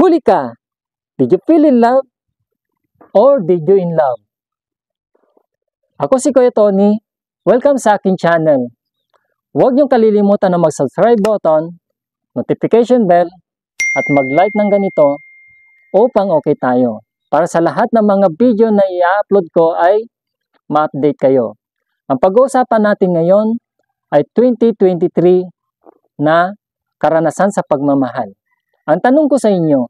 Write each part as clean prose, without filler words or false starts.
Huli ka! Did you feel in love? Or did you in love? Ako si Kuya Tony. Welcome sa aking channel. Huwag niyong kalilimutan na mag-subscribe button, notification bell, at mag-like ng ganito upang okay tayo. Para sa lahat ng mga video na i-upload ko ay ma-update kayo. Ang pag-uusapan natin ngayon ay 2023 na karanasan sa pagmamahal. Ang tanong ko sa inyo,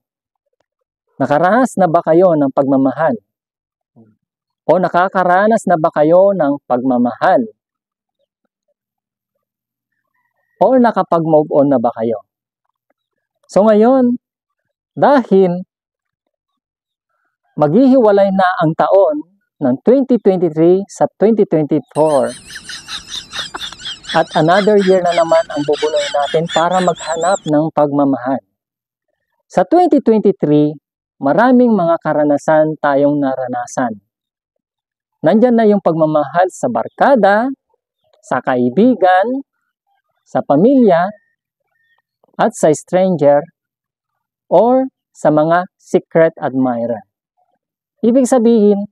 nakaranas na ba kayo ng pagmamahal? O nakakaranas na ba kayo ng pagmamahal? O nakapag-move on na ba kayo? So ngayon, dahil maghihiwalay na ang taon ng 2023 sa 2024 at another year na naman ang bubuloy natin para maghanap ng pagmamahal. Sa 2023, maraming mga karanasan tayong naranasan. Nandyan na yung pagmamahal sa barkada, sa kaibigan, sa pamilya, at sa stranger, or sa mga secret admirer. Ibig sabihin,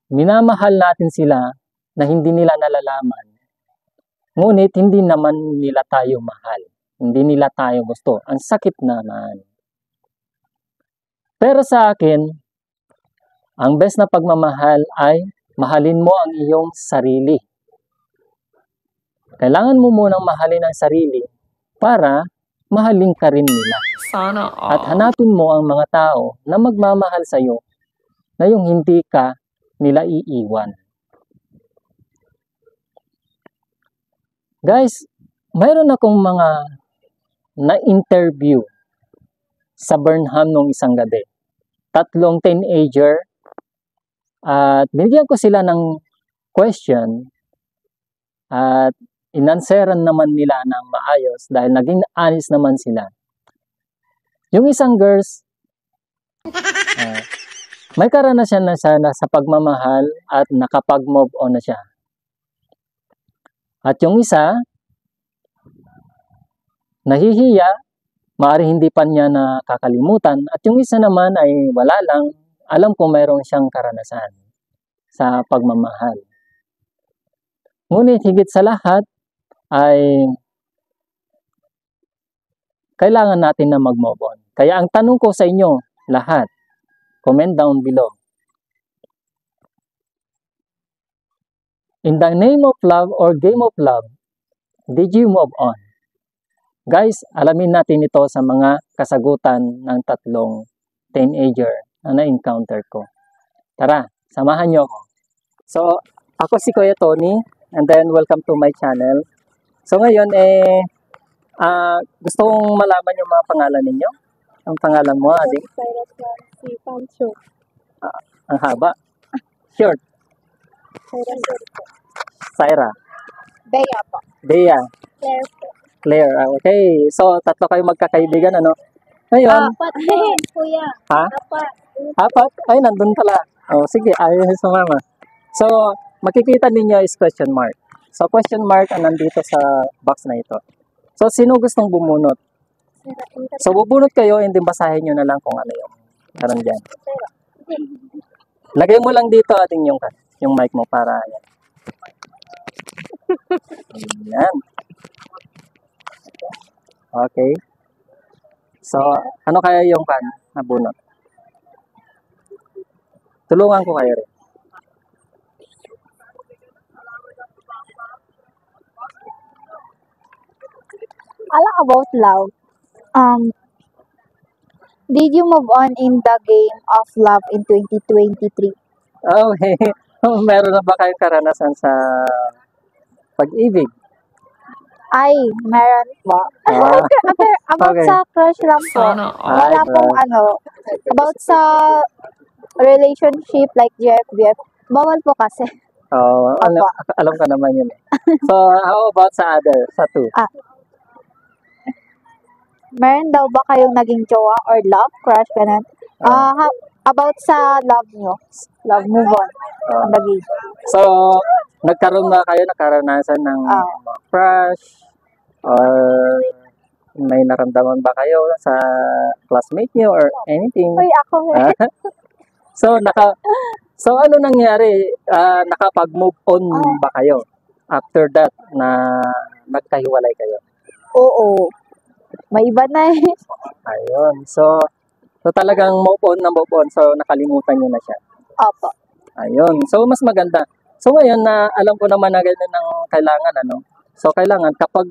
minamahal natin sila na hindi nila nalalaman. Ngunit hindi naman nila tayo mahal. Hindi nila tayo gusto. Ang sakit naman. Pero sa akin, ang best na pagmamahal ay mahalin mo ang iyong sarili. Kailangan mo munang mahalin ang sarili para mahalin ka rin nila. Sana all. At hanapin mo ang mga tao na magmamahal sa iyo na yung hindi ka nila iiwan. Guys, mayroon akong mga na-interview sa Burnham nung isang gabi. 3 teenager at binigyan ko sila ng question at inanseran naman nila ng maayos dahil naging honest naman sila. Yung isang girls, may karanasan na siya sa pagmamahal at nakapag-move on na siya. At yung isa, nahihiya, maaari hindi pa niya nakakalimutan. At yung isa naman ay wala lang, alam ko mayroon siyang karanasan sa pagmamahal. Ngunit higit sa lahat ay kailangan natin na mag-move on. Kaya ang tanong ko sa inyo, lahat, comment down below. In the name of love or game of love, did you move on? Guys, alamin natin ito sa mga kasagutan ng 3 teenager na na-encounter ko. Tara, samahan niyo ako. So, ako si Kuya Tony, and then welcome to my channel. So ngayon, gusto kong malaman yung mga pangalan ninyo. Ang pangalan mo, Ading? Si Pancho. Ang haba. Short. Syra. Bea po. Bea. Claire po. Claire. Okay. So, 3 kayo magkakaibigan, ano? Ngayon. Apat din, kuya. Ha? Apat. 4? Ay, nandun pala. Oh, sige. Ayun sa mama. So, makikita ninyo is question mark. So, question mark ang nandito sa box na ito. So, sino gustong bumunot? So, bubunot kayo, hindi basahin nyo na lang kung ano yung karon dyan. Lagay mo lang dito ating yung mic mo para yan. Ayan. Okay. So, ano kaya yung nabunot? Tulungan ko kayo rin. Alam about love. Did you move on in the game of love in 2023? Okay. Meron na ba kayong karanasan sa pag-ibig? Ay, meron po. About Okay. sa crush lang po. Sana all. Wala pong about sa relationship like GFBF. Bawal po kasi. Oh, alam ka naman yun. So, how about sa other? Sa 2? Meron daw ba kayong naging jowa or love crush ganun? About sa love nyo. Love move on. Ang naging. So, nagkaroon na kayo nakaranasan ng crush or May naramdaman ba kayo sa classmate niyo or anything? Uy, ako Ah, so, so ano nangyari? Nakapag-move on ba kayo after that na nagkahiwalay kayo? Oo. May iba na eh. Ayun. So talagang move on na move on. So, nakalimutan niyo na siya. Opo. Ayun. So, mas maganda. So, ngayon na alam ko naman na ganyan ang kailangan, ano? So, kailangan kapag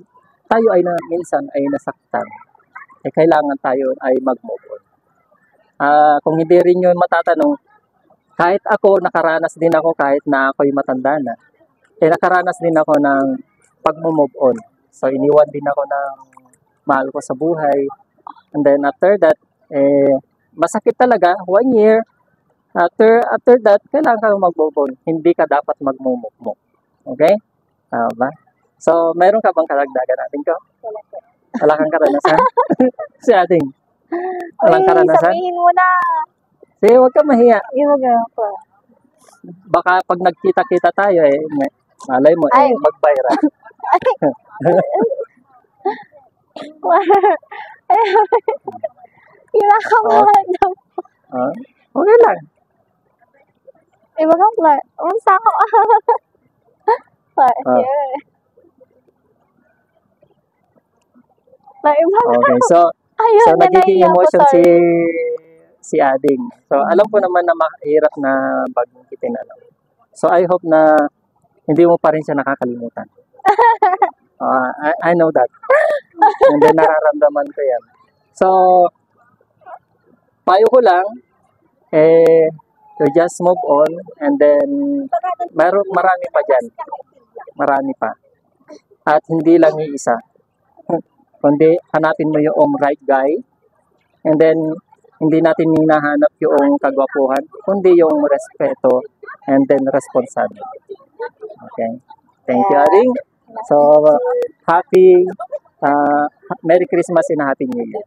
tayo ay minsan ay nasaktan, kailangan tayo ay mag-move on. Kung hindi rin nyo matatanong, kahit ako, nakaranas din ako kahit na ako'y matanda na, nakaranas din ako ng pag-move on. So, iniwan din ako ng mahal ko sa buhay. And then, after that, masakit talaga, 1 year. After that, kailangan ka mag-move on. Hindi ka dapat mag-move. Okay? Ba? So, meron ka bang karagdagan natin ko? Wala kang karanasan? Si ating. Walang Uy, karanasan? sabihin mo na. Sige, huwag ka mahiya. Yung gano'n ko. Baka pag nagkita-kita tayo, malay mo, Ay. mag-viral. Kinakabahan na. Okay lang. Iba kang plan. Unsa ako. Yeah. Iba ka. Okay, so Ayun, nagiging nanahiya ako, emotion sorry. si Ading. So, alam ko naman na mahirap na bangkitin, ano. So, I hope na hindi mo pa rin siya nakakalimutan. I know that. And then, nararamdaman ko yan. So, payo ko lang, to just move on, and then, marami pa dyan. Marami pa. At hindi lang yung isa. Kundi, hanapin mo yung right guy, and then, hindi natin hinahanap yung kagwapuhan, kundi yung respeto, and then responsible. Okay? Thank you, Ading. So, happy, Merry Christmas and Happy New Year.